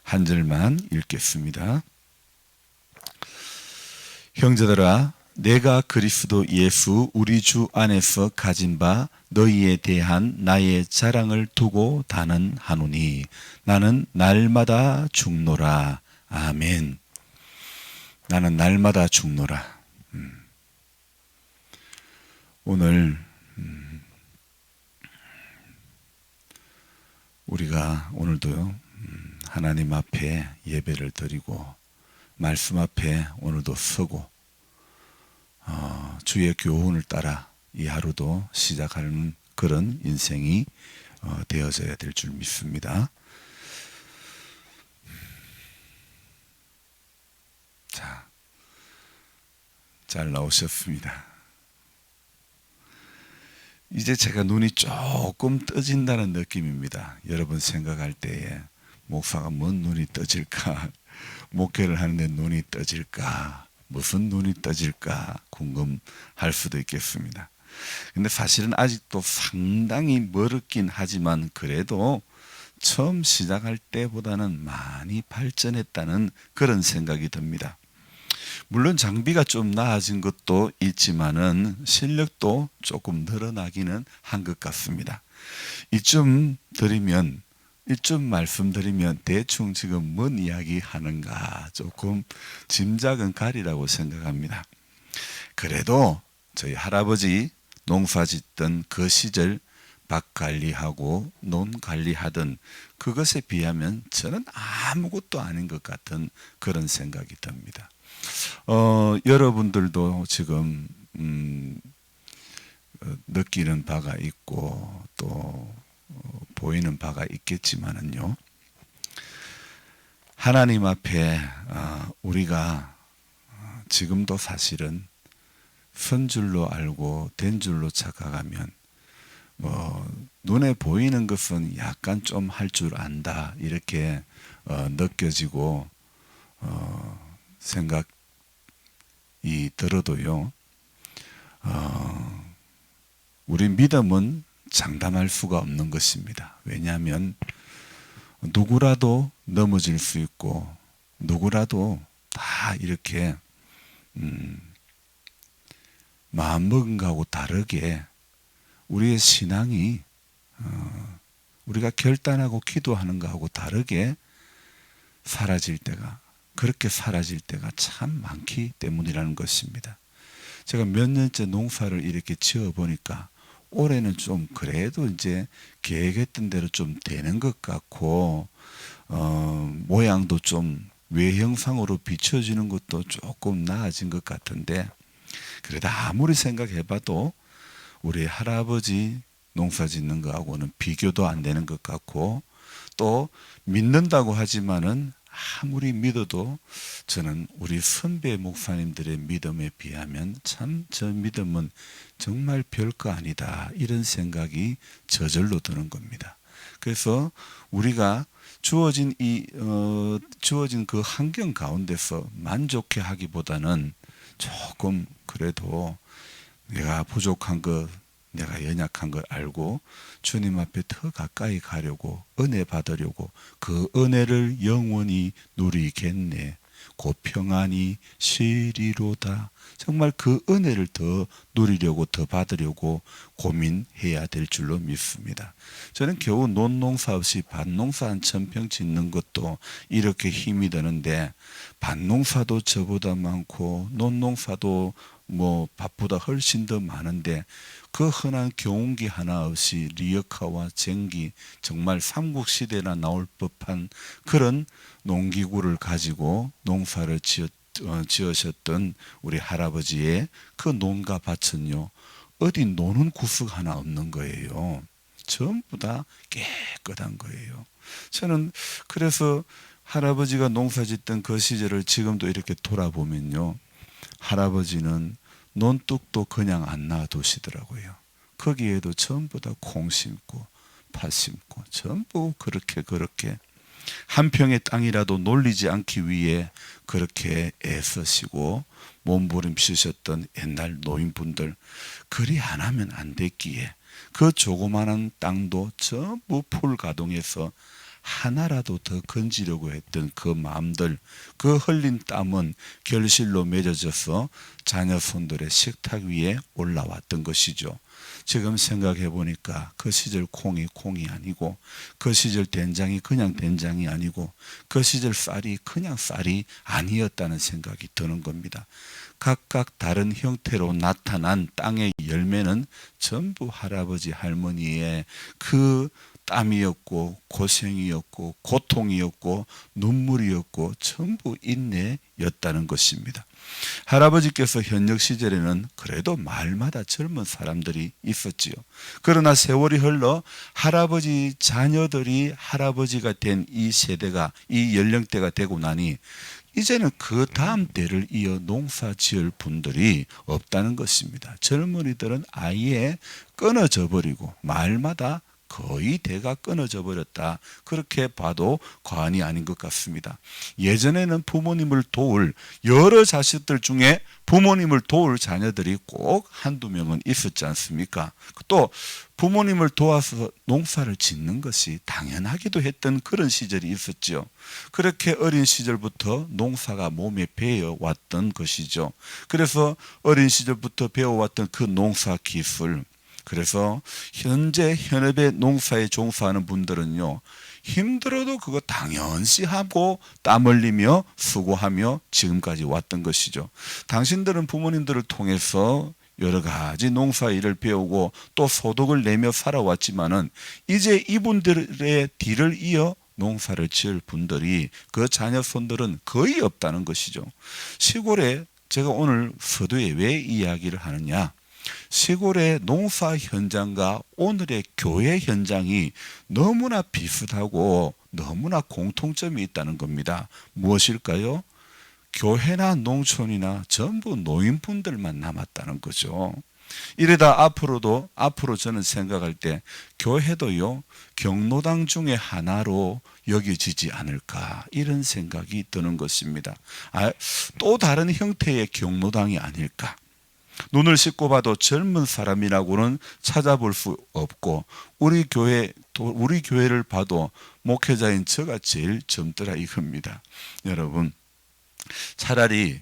한 절만 읽겠습니다. 형제들아, 내가 그리스도 예수 우리 주 안에서 가진 바 너희에 대한 나의 자랑을 두고 단언하노니 나는 날마다 죽노라. 아멘. 나는 날마다 죽노라. 오늘 우리가 오늘도요 하나님 앞에 예배를 드리고 말씀 앞에 오늘도 서고 주의 교훈을 따라 이 하루도 시작하는 그런 인생이 되어져야 될 줄 믿습니다. 자, 잘 나오셨습니다. 이제 제가 눈이 조금 떠진다는 느낌입니다. 여러분 생각할 때에 목사가 뭔 눈이 떠질까? 목회를 하는데 눈이 떠질까? 무슨 눈이 떠질까? 궁금할 수도 있겠습니다. 근데 사실은 아직도 상당히 멀었긴 하지만 그래도 처음 시작할 때보다는 많이 발전했다는 그런 생각이 듭니다. 물론 장비가 좀 나아진 것도 있지만은 실력도 조금 늘어나기는 한 것 같습니다. 이쯤 말씀드리면 대충 지금 뭔 이야기 하는가 조금 짐작은 가리라고 생각합니다. 그래도 저희 할아버지 농사 짓던 그 시절 밭 관리하고 논 관리하던 그것에 비하면 저는 아무것도 아닌 것 같은 그런 생각이 듭니다. 여러분들도 지금 느끼는 바가 있고 또 보이는 바가 있겠지만은요. 하나님 앞에 우리가 지금도 사실은 선 줄로 알고 된 줄로 착각하면 눈에 보이는 것은 약간 좀 할 줄 안다 이렇게 느껴지고 생각이 들어도요. 우리 믿음은 장담할 수가 없는 것입니다. 왜냐하면 누구라도 넘어질 수 있고 누구라도 다 이렇게 마음먹은 것하고 다르게 우리의 신앙이 우리가 결단하고 기도하는 것하고 다르게 그렇게 사라질 때가 참 많기 때문이라는 것입니다. 제가 몇 년째 농사를 이렇게 지어 보니까 올해는 좀 그래도 이제 계획했던 대로 좀 되는 것 같고 모양도 좀 외형상으로 비춰지는 것도 조금 나아진 것 같은데 그래도 아무리 생각해봐도 우리 할아버지 농사 짓는 거하고는 비교도 안 되는 것 같고 또 믿는다고 하지만은 아무리 믿어도 저는 우리 선배 목사님들의 믿음에 비하면 참 저 믿음은 정말 별거 아니다 이런 생각이 저절로 드는 겁니다. 그래서 우리가 주어진 그 환경 가운데서 만족해 하기보다는 조금 그래도 내가 부족한 것 내가 연약한 걸 알고 주님 앞에 더 가까이 가려고 은혜 받으려고 그 은혜를 영원히 누리겠네. 곧 평안이 시리로다. 정말 그 은혜를 더 누리려고 더 받으려고 고민해야 될 줄로 믿습니다. 저는 겨우 논농사 없이 밭농사 한 1000평 짓는 것도 이렇게 힘이 드는데 밭농사도 저보다 많고 논농사도 뭐 밭보다 훨씬 더 많은데 그 흔한 경운기 하나 없이 리어카와 쟁기 정말 삼국시대나 나올 법한 그런 농기구를 가지고 농사를 지으셨던 우리 할아버지의 그 논과 밭은요 어디 노는 구석 하나 없는 거예요. 전부 다 깨끗한 거예요. 저는 그래서 할아버지가 농사 짓던 그 시절을 지금도 이렇게 돌아보면요 할아버지는 논뚝도 그냥 안 놔두시더라고요. 거기에도 전부 다 콩 심고 팥 심고 전부 그렇게 한 평의 땅이라도 놀리지 않기 위해 그렇게 애쓰시고 몸부림치셨던 옛날 노인분들 그리 안 하면 안 됐기에 그 조그마한 땅도 전부 풀 가동해서 하나라도 더 건지려고 했던 그 마음들, 그 흘린 땀은 결실로 맺어져서 자녀 손들의 식탁 위에 올라왔던 것이죠. 지금 생각해 보니까 그 시절 콩이 콩이 아니고, 그 시절 된장이 그냥 된장이 아니고, 그 시절 쌀이 그냥 쌀이 아니었다는 생각이 드는 겁니다. 각각 다른 형태로 나타난 땅의 열매는 전부 할아버지 할머니의 그 땀이었고 고생이었고 고통이었고 눈물이었고 전부 인내였다는 것입니다. 할아버지께서 현역 시절에는 그래도 마을마다 젊은 사람들이 있었지요. 그러나 세월이 흘러 할아버지 자녀들이 할아버지가 된 이 세대가, 이 연령대가 되고 나니 이제는 그 다음 때를 이어 농사 지을 분들이 없다는 것입니다. 젊은이들은 아예 끊어져 버리고 마을마다 거의 대가 끊어져 버렸다. 그렇게 봐도 과언이 아닌 것 같습니다. 예전에는 부모님을 도울, 여러 자식들 중에 부모님을 도울 자녀들이 꼭 한두 명은 있었지 않습니까? 또 부모님을 도와서 농사를 짓는 것이 당연하기도 했던 그런 시절이 있었죠. 그렇게 어린 시절부터 농사가 몸에 배어왔던 것이죠. 그래서 어린 시절부터 배워왔던 그 농사 기술, 그래서 현재 현업의 농사에 종사하는 분들은요, 힘들어도 그거 당연시 하고 땀 흘리며 수고하며 지금까지 왔던 것이죠. 당신들은 부모님들을 통해서 여러 가지 농사 일을 배우고 또 소득을 내며 살아왔지만은 이제 이분들의 뒤를 이어 농사를 지을 분들이, 그 자녀 손들은 거의 없다는 것이죠. 시골에, 제가 오늘 서두에 왜 이야기를 하느냐, 시골의 농사 현장과 오늘의 교회 현장이 너무나 비슷하고 너무나 공통점이 있다는 겁니다. 무엇일까요? 교회나 농촌이나 전부 노인분들만 남았다는 거죠. 이러다 앞으로 저는 생각할 때 교회도요, 경로당 중에 하나로 여겨지지 않을까, 이런 생각이 드는 것입니다. 또 다른 형태의 경로당이 아닐까. 눈을 씻고 봐도 젊은 사람이라고는 찾아볼 수 없고, 우리 교회를 봐도 목회자인 저가 제일 젊더라 이겁니다. 여러분, 차라리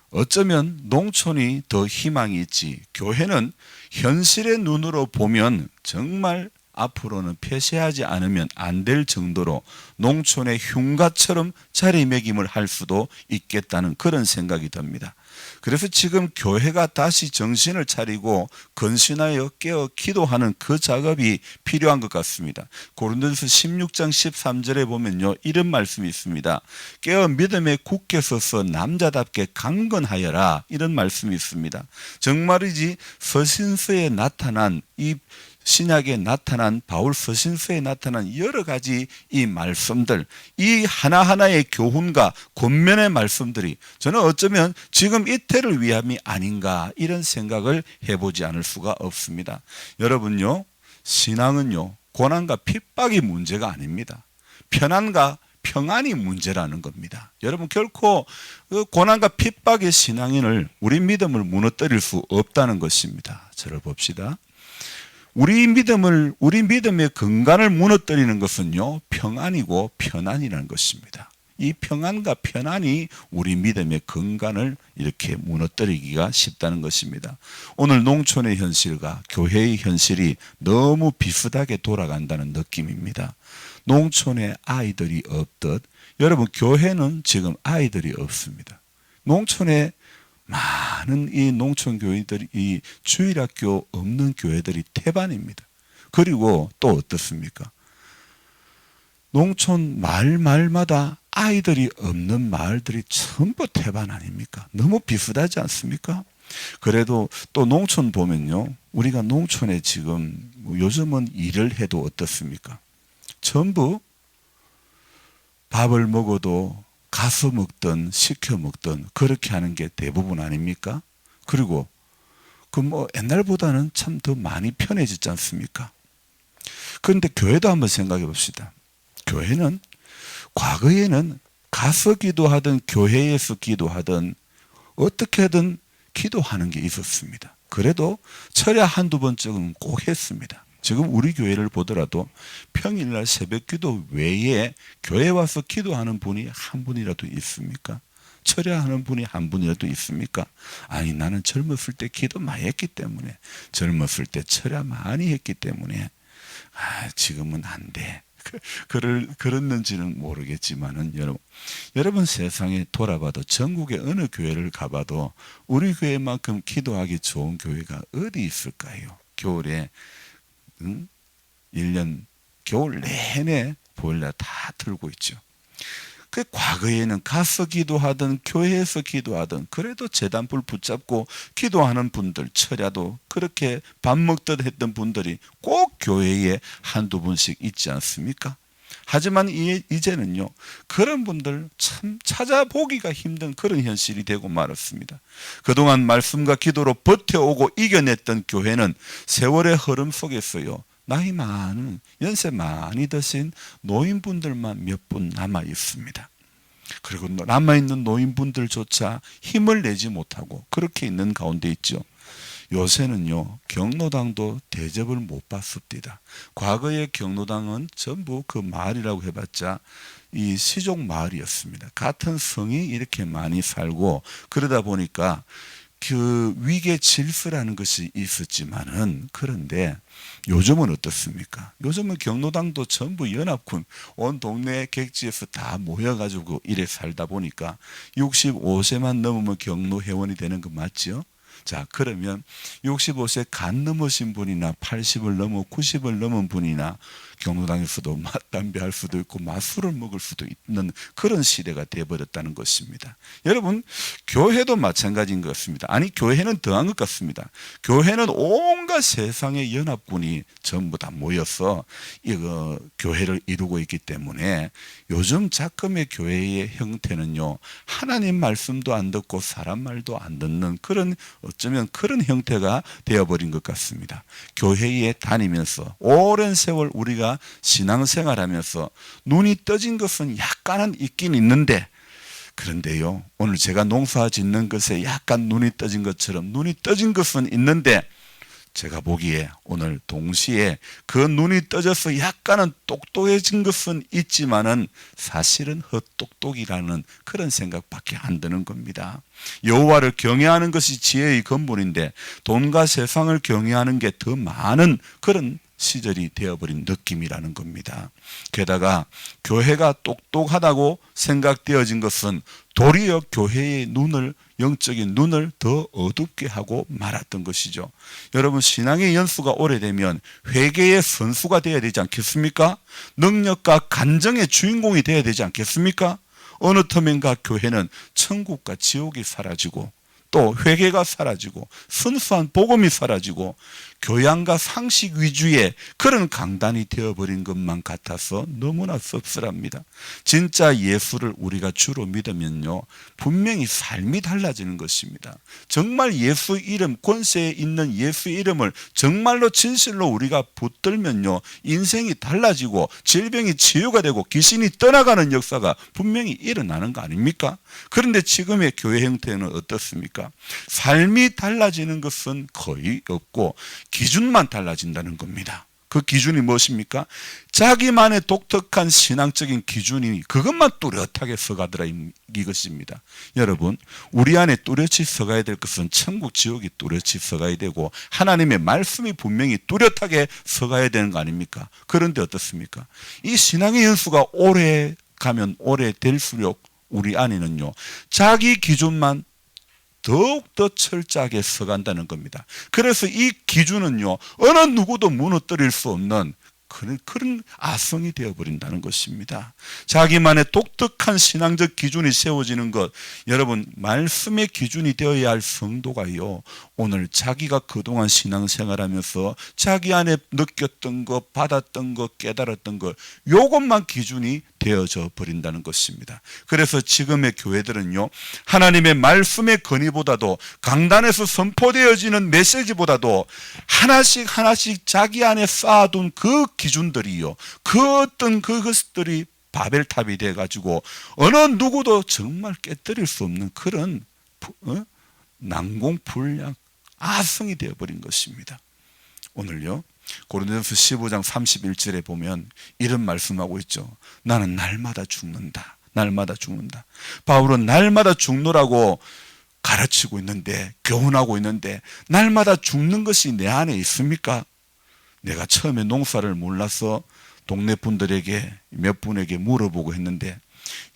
어쩌면 농촌이 더 희망이 있지, 교회는 현실의 눈으로 보면 정말 앞으로는 폐쇄하지 않으면 안 될 정도로 농촌의 흉가처럼 자리매김을 할 수도 있겠다는 그런 생각이 듭니다. 그래서 지금 교회가 다시 정신을 차리고 건신하여 깨어 기도하는 그 작업이 필요한 것 같습니다. 고린도전서 16장 13절에 보면요, 이런 말씀이 있습니다. 깨어 믿음에 굳게 서서 남자답게 강건하여라, 이런 말씀이 있습니다. 정말이지 서신서에 나타난 이 신약에 나타난, 바울 서신서에 나타난 여러 가지 이 말씀들, 이 하나하나의 교훈과 권면의 말씀들이 저는 어쩌면 지금 이때를 위함이 아닌가, 이런 생각을 해보지 않을 수가 없습니다. 여러분요, 신앙은요, 고난과 핍박이 문제가 아닙니다. 편안과 평안이 문제라는 겁니다. 여러분, 결코 그 고난과 핍박의 신앙인을, 우리 믿음을 무너뜨릴 수 없다는 것입니다. 저를 봅시다. 우리 믿음의 근간을 무너뜨리는 것은요, 평안이고 편안이라는 것입니다. 이 평안과 편안이 우리 믿음의 근간을 이렇게 무너뜨리기가 쉽다는 것입니다. 오늘 농촌의 현실과 교회의 현실이 너무 비슷하게 돌아간다는 느낌입니다. 농촌에 아이들이 없듯, 여러분, 교회는 지금 아이들이 없습니다. 농촌에 많은 이 농촌 교회들이, 이 주일학교 없는 교회들이 태반입니다. 그리고 또 어떻습니까? 농촌 마을마다 아이들이 없는 마을들이 전부 태반 아닙니까? 너무 비슷하지 않습니까? 그래도 또 농촌 보면요, 우리가 농촌에 지금 요즘은 일을 해도 어떻습니까? 전부 밥을 먹어도 가서 먹든 시켜 먹든 그렇게 하는 게 대부분 아닙니까? 그리고 옛날보다는 참 더 많이 편해졌지 않습니까? 그런데 교회도 한번 생각해 봅시다. 교회는 과거에는 가서 기도하든 교회에서 기도하든 어떻게든 기도하는 게 있었습니다. 그래도 철야 한두 번쯤은 꼭 했습니다. 지금 우리 교회를 보더라도 평일날 새벽 기도 외에 교회 와서 기도하는 분이 한 분이라도 있습니까? 철야하는 분이 한 분이라도 있습니까? 아니, 나는 젊었을 때 기도 많이 했기 때문에, 젊었을 때 철야 많이 했기 때문에 지금은 안 돼. 그랬는지는 모르겠지만은 여러분 세상에 돌아봐도 전국의 어느 교회를 가봐도 우리 교회만큼 기도하기 좋은 교회가 어디 있을까요? 겨울에 1년 겨울 내내 보일러 다 틀고 있죠. 그 과거에는 가서 기도하든 교회에서 기도하든 그래도 제단불 붙잡고 기도하는 분들, 철야도 그렇게 밥 먹듯 했던 분들이 꼭 교회에 한두 분씩 있지 않습니까? 하지만 이제는요, 그런 분들 참 찾아보기가 힘든 그런 현실이 되고 말았습니다. 그동안 말씀과 기도로 버텨오고 이겨냈던 교회는 세월의 흐름 속에서요, 나이 많은, 연세 많이 드신 노인분들만 몇 분 남아 있습니다. 그리고 남아있는 노인분들조차 힘을 내지 못하고 그렇게 있는 가운데 있죠. 요새는요, 경로당도 대접을 못 받습니다. 과거의 경로당은 전부 그 마을이라고 해봤자 이 시족 마을이었습니다. 같은 성이 이렇게 많이 살고 그러다 보니까 그 위계 질서라는 것이 있었지만은, 그런데 요즘은 어떻습니까? 요즘은 경로당도 전부 연합군, 온 동네 객지에서 다 모여가지고 이래 살다 보니까 65세만 넘으면 경로 회원이 되는 거 맞죠? 자, 그러면 65세 간 넘으신 분이나 80을 넘어 90을 넘은 분이나 경로당에서도 맞담배 할 수도 있고 맞술을 먹을 수도 있는 그런 시대가 되어버렸다는 것입니다. 여러분, 교회도 마찬가지인 것 같습니다. 아니, 교회는 더한 것 같습니다. 교회는 온갖 세상의 연합군이 전부 다 모여서 이거 교회를 이루고 있기 때문에 요즘 작금의 교회의 형태는요, 하나님 말씀도 안 듣고 사람 말도 안 듣는 그런, 어쩌면 그런 형태가 되어버린 것 같습니다. 교회에 다니면서 오랜 세월 우리가 신앙생활하면서 눈이 떠진 것은 약간은 있긴 있는데, 그런데요, 오늘 제가 농사 짓는 것에 약간 눈이 떠진 것처럼 눈이 떠진 것은 있는데, 제가 보기에 오늘 동시에 그 눈이 떠져서 약간은 똑똑해진 것은 있지만은 사실은 헛똑똑이라는 그런 생각밖에 안 드는 겁니다. 여호와를 경외하는 것이 지혜의 근본인데 돈과 세상을 경외하는 게 더 많은 그런 시절이 되어버린 느낌이라는 겁니다. 게다가 교회가 똑똑하다고 생각되어진 것은 도리어 교회의 눈을, 영적인 눈을 더 어둡게 하고 말았던 것이죠. 여러분, 신앙의 연수가 오래되면 회개의 선수가 되어야 되지 않겠습니까? 능력과 간정의 주인공이 되어야 되지 않겠습니까? 어느 틈인가 교회는 천국과 지옥이 사라지고 또 회개가 사라지고 순수한 복음이 사라지고 교양과 상식 위주의 그런 강단이 되어버린 것만 같아서 너무나 씁쓸합니다. 진짜 예수를 우리가 주로 믿으면요, 분명히 삶이 달라지는 것입니다. 정말 예수 이름, 권세에 있는 예수 이름을 정말로 진실로 우리가 붙들면요, 인생이 달라지고 질병이 치유가 되고 귀신이 떠나가는 역사가 분명히 일어나는 거 아닙니까? 그런데 지금의 교회 형태는 어떻습니까? 삶이 달라지는 것은 거의 없고 기준만 달라진다는 겁니다. 그 기준이 무엇입니까? 자기만의 독특한 신앙적인 기준이 그것만 뚜렷하게 서가더라 이것입니다. 여러분, 우리 안에 뚜렷이 서가야 될 것은 천국 지옥이 뚜렷이 서가야 되고 하나님의 말씀이 분명히 뚜렷하게 서가야 되는 거 아닙니까? 그런데 어떻습니까? 이 신앙의 연수가 오래 가면 오래 될수록 우리 안에는요, 자기 기준만 더욱더 철저하게 서간다는 겁니다. 그래서 이 기준은요, 어느 누구도 무너뜨릴 수 없는 그런 아성이 되어버린다는 것입니다. 자기만의 독특한 신앙적 기준이 세워지는 것, 여러분, 말씀의 기준이 되어야 할 성도가요, 오늘 자기가 그동안 신앙생활하면서 자기 안에 느꼈던 것, 받았던 것, 깨달았던 것, 요것만 기준이 되어져 버린다는 것입니다. 그래서 지금의 교회들은요, 하나님의 말씀의 건의보다도 강단에서 선포되어지는 메시지보다도 하나씩 자기 안에 쌓아둔 그 기준들이요, 그 어떤 그것들이 바벨탑이 돼가지고 어느 누구도 정말 깨뜨릴 수 없는 그런 난공불락 아성이 되어버린 것입니다. 오늘요, 고린도전서 15장 31절에 보면 이런 말씀하고 있죠. 나는 날마다 죽는다. 날마다 죽는다. 바울은 날마다 죽노라고 가르치고 있는데, 교훈하고 있는데, 날마다 죽는 것이 내 안에 있습니까? 내가 처음에 농사를 몰라서 동네 분들에게 몇 분에게 물어보고 했는데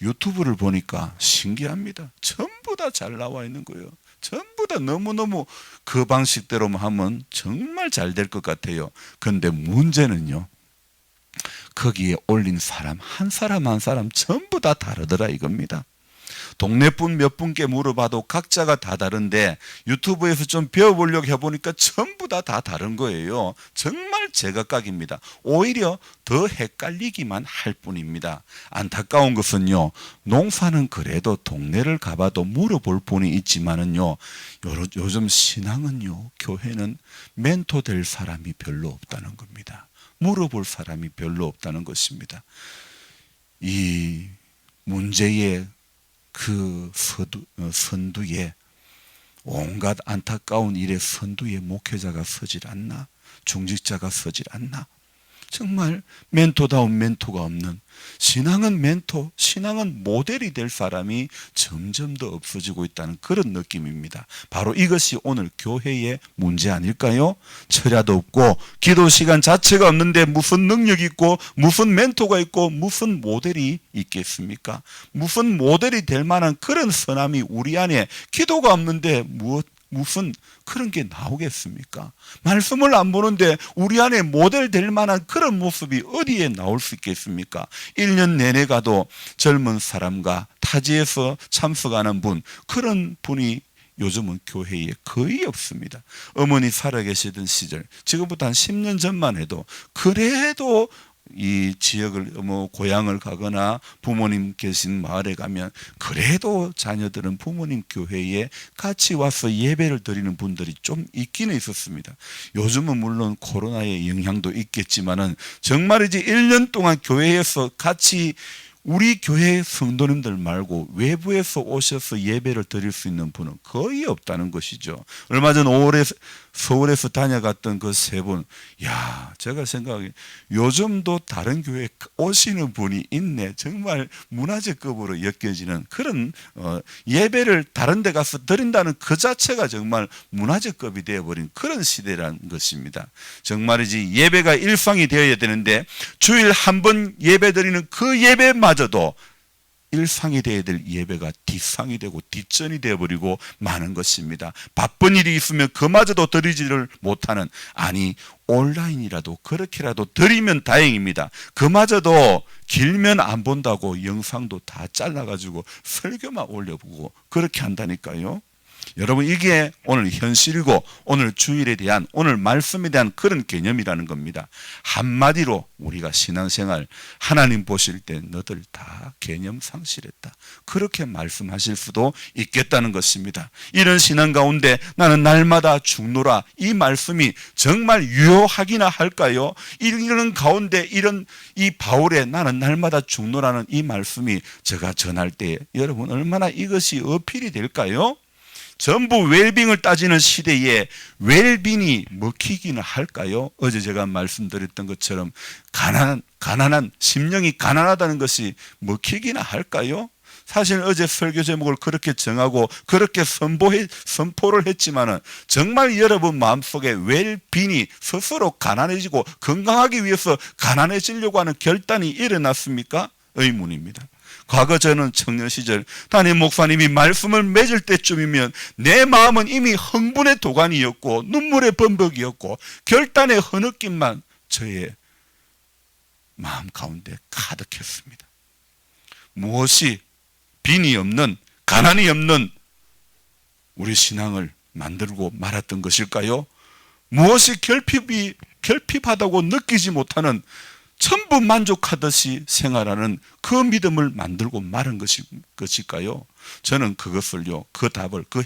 유튜브를 보니까 신기합니다. 전부 다 잘 나와 있는 거예요. 전부 다 너무너무 그 방식대로만 하면 정말 잘 될 것 같아요. 그런데 문제는요, 거기에 올린 사람 한 사람 한 사람 전부 다 다르더라 이겁니다. 동네 분 몇 분께 물어봐도 각자가 다 다른데 유튜브에서 좀 배워보려고 해보니까 전부 다 다른 거예요. 정말 제각각입니다. 오히려 더 헷갈리기만 할 뿐입니다. 안타까운 것은요, 농사는 그래도 동네를 가봐도 물어볼 분이 있지만은요, 요즘 신앙은요, 교회는 멘토 될 사람이 별로 없다는 겁니다. 물어볼 사람이 별로 없다는 것입니다. 이 문제의 그 선두에, 온갖 안타까운 일의 선두에 목회자가 서질 않나? 중직자가 서질 않나? 정말 멘토다운 멘토가 없는, 신앙은 멘토, 신앙은 모델이 될 사람이 점점 더 없어지고 있다는 그런 느낌입니다. 바로 이것이 오늘 교회의 문제 아닐까요? 철야도 없고 기도 시간 자체가 없는데 무슨 능력이 있고 무슨 멘토가 있고 무슨 모델이 있겠습니까? 무슨 모델이 될 만한 그런 선함이 우리 안에, 기도가 없는데 무슨 그런 게 나오겠습니까? 말씀을 안 보는데 우리 안에 모델 될 만한 그런 모습이 어디에 나올 수 있겠습니까? 1년 내내 가도 젊은 사람과 타지에서 참석하는 분, 그런 분이 요즘은 교회에 거의 없습니다. 어머니 살아계시던 시절, 지금부터 한 10년 전만 해도 그래도 이 지역을 고향을 가거나 부모님 계신 마을에 가면 그래도 자녀들은 부모님 교회에 같이 와서 예배를 드리는 분들이 좀 있기는 있었습니다. 요즘은 물론 코로나의 영향도 있겠지만은 정말이지 1년 동안 교회에서 같이, 우리 교회 성도님들 말고 외부에서 오셔서 예배를 드릴 수 있는 분은 거의 없다는 것이죠. 얼마 전 5월에 서울에서 다녀갔던 그 세 분, 제가 생각하기에 요즘도 다른 교회에 오시는 분이 있네. 정말 문화재급으로 여겨지는 그런 예배를 다른 데 가서 드린다는 그 자체가 정말 문화재급이 되어버린 그런 시대라는 것입니다. 정말이지 예배가 일상이 되어야 되는데 주일 한 번 예배 드리는 그 예배마저도 일상이 되어야 될 예배가 뒷상이 되고 뒷전이 되어버리고 마는 것입니다. 바쁜 일이 있으면 그마저도 드리지를 못하는, 아니 온라인이라도 그렇게라도 드리면 다행입니다. 그마저도 길면 안 본다고 영상도 다 잘라가지고 설교만 올려보고 그렇게 한다니까요. 여러분, 이게 오늘 현실이고 오늘 주일에 대한, 오늘 말씀에 대한 그런 개념이라는 겁니다. 한마디로 우리가 신앙생활, 하나님 보실 때 너들 다 개념 상실했다, 그렇게 말씀하실 수도 있겠다는 것입니다. 이런 신앙 가운데 나는 날마다 죽노라, 이 말씀이 정말 유효하기나 할까요? 이런 가운데 이런 이 바울의 나는 날마다 죽노라는 이 말씀이 제가 전할 때 여러분 얼마나 이것이 어필이 될까요? 전부 웰빙을 따지는 시대에 웰빙이 먹히기는 할까요? 어제 제가 말씀드렸던 것처럼 가난한 심령이 가난하다는 것이 먹히기는 할까요? 사실 어제 설교 제목을 그렇게 정하고 그렇게 선포를 했지만은 정말 여러분 마음속에 웰빙이 스스로 가난해지고 건강하기 위해서 가난해지려고 하는 결단이 일어났습니까? 의문입니다. 과거 저는 청년 시절 담임 목사님이 말씀을 맺을 때쯤이면 내 마음은 이미 흥분의 도가니였고 눈물의 범벅이었고 결단의 흐느낌만 저의 마음 가운데 가득했습니다. 무엇이 빈이 없는, 가난이 없는 우리 신앙을 만들고 말았던 것일까요? 무엇이 결핍하다고 느끼지 못하는, 전부 만족하듯이 생활하는 그 믿음을 만들고 말한 것일까요? 저는 그것을요, 그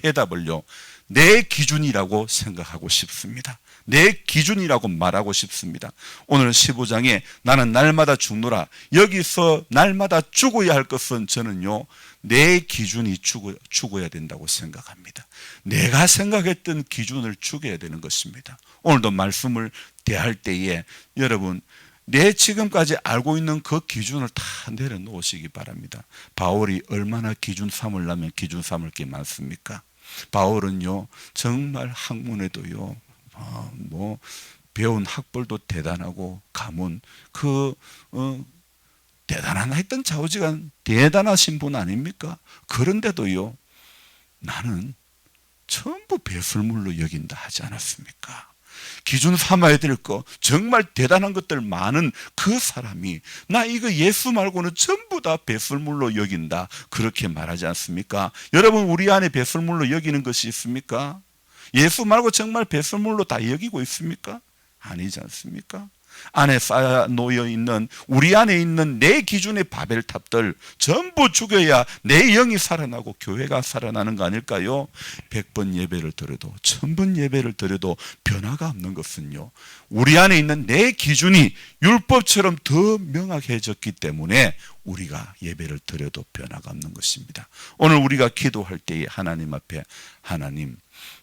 해답을요, 내 기준이라고 생각하고 싶습니다. 내 기준이라고 말하고 싶습니다. 오늘 15장에 나는 날마다 죽노라, 여기서 날마다 죽어야 할 것은 저는요, 내 기준이 죽어야 된다고 생각합니다. 내가 생각했던 기준을 죽여야 되는 것입니다. 오늘도 말씀을 대할 때에 여러분 내 지금까지 알고 있는 그 기준을 다 내려놓으시기 바랍니다. 바울이 얼마나 기준 삼으려면 기준 삼을 게 많습니까? 바울은요 정말 학문에도요 배운 학벌도 대단하고 가문 대단한 하여튼 좌우지간 대단하신 분 아닙니까? 그런데도요 나는 전부 배설물로 여긴다 하지 않았습니까? 기준 삼아야 될 거 정말 대단한 것들 많은 그 사람이 나 이거 예수 말고는 전부 다 배설물로 여긴다 그렇게 말하지 않습니까? 여러분 우리 안에 배설물로 여기는 것이 있습니까? 예수 말고 정말 배설물로 다 여기고 있습니까? 아니지 않습니까? 안에 쌓여 놓여 있는 우리 안에 있는 내 기준의 바벨탑들 전부 죽여야 내 영이 살아나고 교회가 살아나는 거 아닐까요? 100번 예배를 드려도 1000번 예배를 드려도 변화가 없는 것은요 우리 안에 있는 내 기준이 율법처럼 더 명확해졌기 때문에 우리가 예배를 드려도 변화가 없는 것입니다. 오늘 우리가 기도할 때에 하나님 앞에 하나님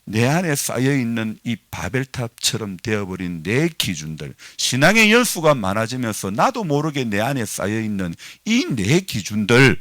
내 안에 쌓여있는 이 바벨탑처럼 되어버린 내 기준들 신앙의 연수가 많아지면서 나도 모르게 내 안에 쌓여있는 이 내 기준들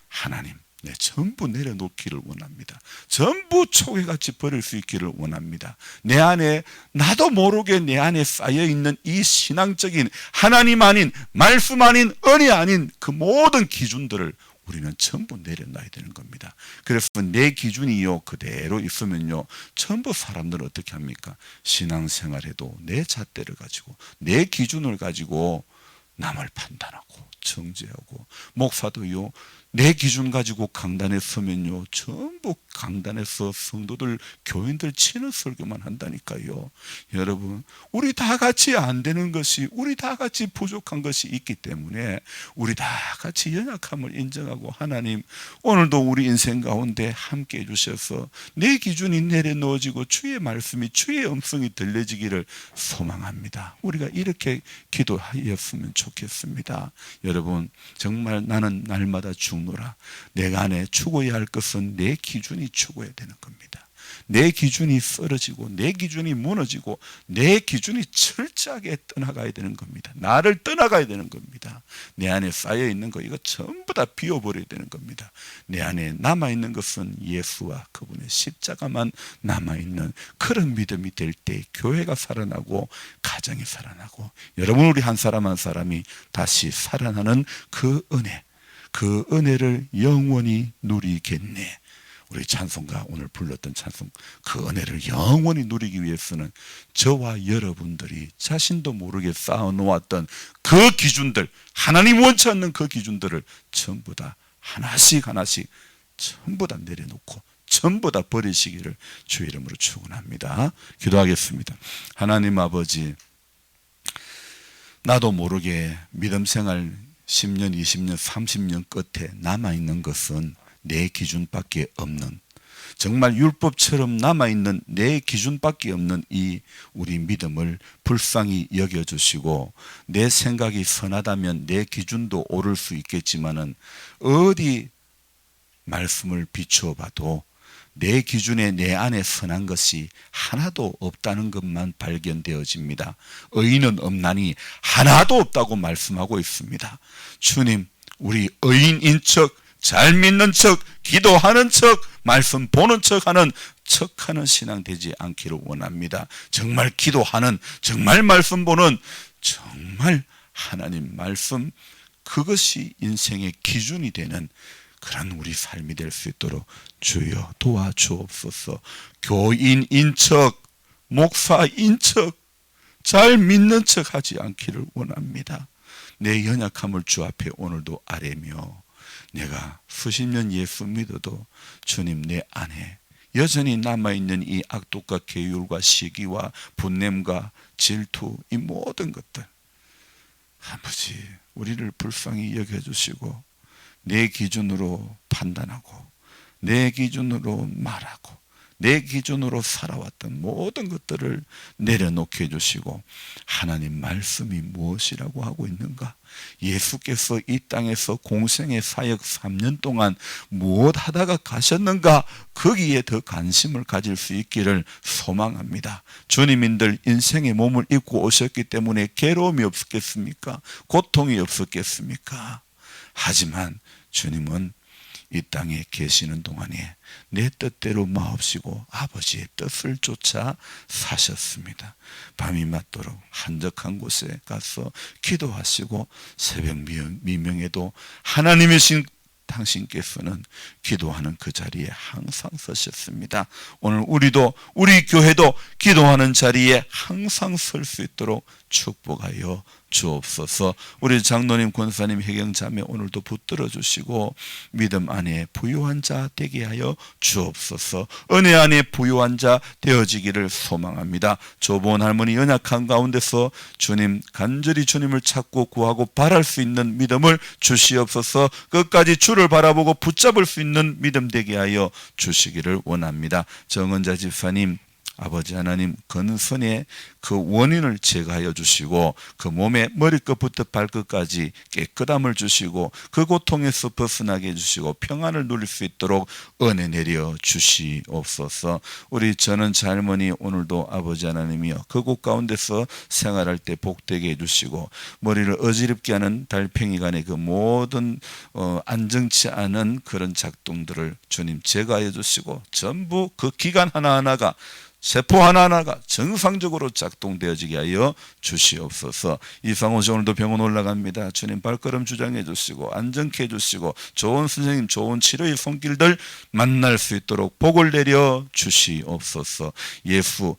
하나님 전부 내려놓기를 원합니다. 전부 초계같이 버릴 수 있기를 원합니다. 내 안에 나도 모르게 내 안에 쌓여있는 이 신앙적인 하나님 아닌 말씀 아닌 은혜 아닌 그 모든 기준들을 우리는 전부 내려놔야 되는 겁니다. 그래서 내 기준이요 그대로 있으면요 전부 사람들은 어떻게 합니까? 신앙생활에도 내 잣대를 가지고 내 기준을 가지고 남을 판단하고 정죄하고 목사도요 내 기준 가지고 강단에 서면요 전부 강단에서 성도들 교인들 치는 설교만 한다니까요. 여러분 우리 다 같이 안 되는 것이 우리 다 같이 부족한 것이 있기 때문에 우리 다 같이 연약함을 인정하고 하나님 오늘도 우리 인생 가운데 함께 해주셔서 내 기준이 내려놓아지고 주의 말씀이 주의 음성이 들려지기를 소망합니다. 우리가 이렇게 기도하였으면 좋겠습니다. 여러분 정말 나는 날마다 죽노라. 내가 안에 죽어야 할 것은 내 기준이 죽어야 되는 겁니다. 내 기준이 쓰러지고 내 기준이 무너지고 내 기준이 철저하게 떠나가야 되는 겁니다. 나를 떠나가야 되는 겁니다. 내 안에 쌓여있는 거 이거 전부 다 비워버려야 되는 겁니다. 내 안에 남아있는 것은 예수와 그분의 십자가만 남아있는 그런 믿음이 될 때 교회가 살아나고 가정이 살아나고 여러분 우리 한 사람 한 사람이 다시 살아나는 그 은혜를 영원히 누리겠네. 우리 찬송가 오늘 불렀던 찬송 그 은혜를 영원히 누리기 위해서는 저와 여러분들이 자신도 모르게 쌓아놓았던 그 기준들 하나님 원치 않는 그 기준들을 전부 다 하나씩 전부 다 내려놓고 전부 다 버리시기를 주의 이름으로 축원합니다. 기도하겠습니다. 하나님 아버지 나도 모르게 믿음 생활 10년, 20년, 30년 끝에 남아있는 것은 내 기준밖에 없는 정말 율법처럼 남아있는 내 기준밖에 없는 이 우리 믿음을 불쌍히 여겨주시고 내 생각이 선하다면 내 기준도 오를 수 있겠지만은 어디 말씀을 비추어 봐도 내 기준에 내 안에 선한 것이 하나도 없다는 것만 발견되어집니다. 의인은 없나니 하나도 없다고 말씀하고 있습니다. 주님 우리 의인인 척 잘 믿는 척 기도하는 척 말씀 보는 척하는 신앙 되지 않기를 원합니다. 정말 기도하는 정말 말씀 보는 정말 하나님 말씀 그것이 인생의 기준이 되는 그런 우리 삶이 될 수 있도록 주여 도와주옵소서. 교인인 척 목사인 척 잘 믿는 척 하지 않기를 원합니다. 내 연약함을 주 앞에 오늘도 아뢰며 내가 수십 년 예수 믿어도 주님 내 안에 여전히 남아있는 이 악독과 계율과 시기와 분냄과 질투 이 모든 것들 아버지 우리를 불쌍히 여겨주시고 내 기준으로 판단하고 내 기준으로 말하고 내 기준으로 살아왔던 모든 것들을 내려놓게 해주시고 하나님 말씀이 무엇이라고 하고 있는가, 예수께서 이 땅에서 공생의 사역 3년 동안 무엇 하다가 가셨는가, 거기에 더 관심을 가질 수 있기를 소망합니다. 주님인들 인생의 몸을 입고 오셨기 때문에 괴로움이 없었겠습니까? 고통이 없었겠습니까? 하지만 주님은 이 땅에 계시는 동안에 내 뜻대로 마옵시고 아버지의 뜻을 쫓아 사셨습니다. 밤이 맞도록 한적한 곳에 가서 기도하시고 새벽 미명에도 하나님이신 당신께서는 기도하는 그 자리에 항상 서셨습니다. 오늘 우리도, 우리 교회도 기도하는 자리에 항상 설 수 있도록 축복하여 주옵소서. 우리 장로님, 권사님, 혜경자매 오늘도 붙들어 주시고 믿음 안에 부유한 자 되게 하여 주옵소서. 은혜 안에 부유한 자 되어지기를 소망합니다. 조보은 할머니 연약한 가운데서 주님, 간절히 주님을 찾고 구하고 바랄 수 있는 믿음을 주시옵소서. 끝까지 주를 바라보고 붙잡을 수 있는 믿음 되게 하여 주시기를 원합니다. 정은자 집사님, 아버지 하나님, 건선의 그 원인을 제거하여 주시고 그 몸의 머리끝부터 발끝까지 깨끗함을 주시고 그 고통에서 벗어나게 해주시고 평안을 누릴 수 있도록 은혜 내려 주시옵소서. 우리 전은자 할머니 오늘도 아버지 하나님이여 그곳 가운데서 생활할 때 복되게 해주시고 머리를 어지럽게 하는 달팽이간의 그 모든 안정치 않은 그런 작동들을 주님 제거하여 주시고 전부 그 기관 하나하나가, 세포 하나하나가 정상적으로 작동되어지게 하여 주시옵소서. 이상호 씨 오늘도 병원 올라갑니다. 주님 발걸음 주장해 주시고 안정케 해주시고 좋은 선생님, 좋은 치료의 손길들 만날 수 있도록 복을 내려 주시옵소서. 예수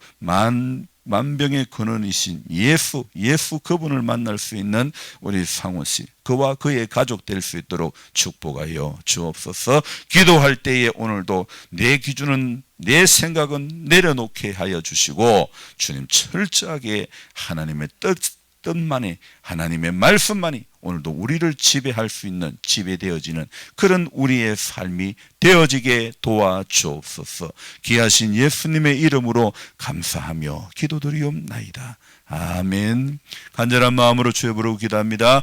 만병의 근원이신 예수 그분을 만날 수 있는 우리 상호 씨, 그와 그의 가족 될 수 있도록 축복하여 주옵소서. 기도할 때에 오늘도 내 기준은, 내 생각은 내려놓게 하여 주시고 주님 철저하게 하나님의 뜻만이, 하나님의 말씀만이 오늘도 우리를 지배할 수 있는, 지배되어지는 그런 우리의 삶이 되어지게 도와주옵소서. 귀하신 예수님의 이름으로 감사하며 기도드리옵나이다. 아멘. 간절한 마음으로 주여 부르고 기도합니다.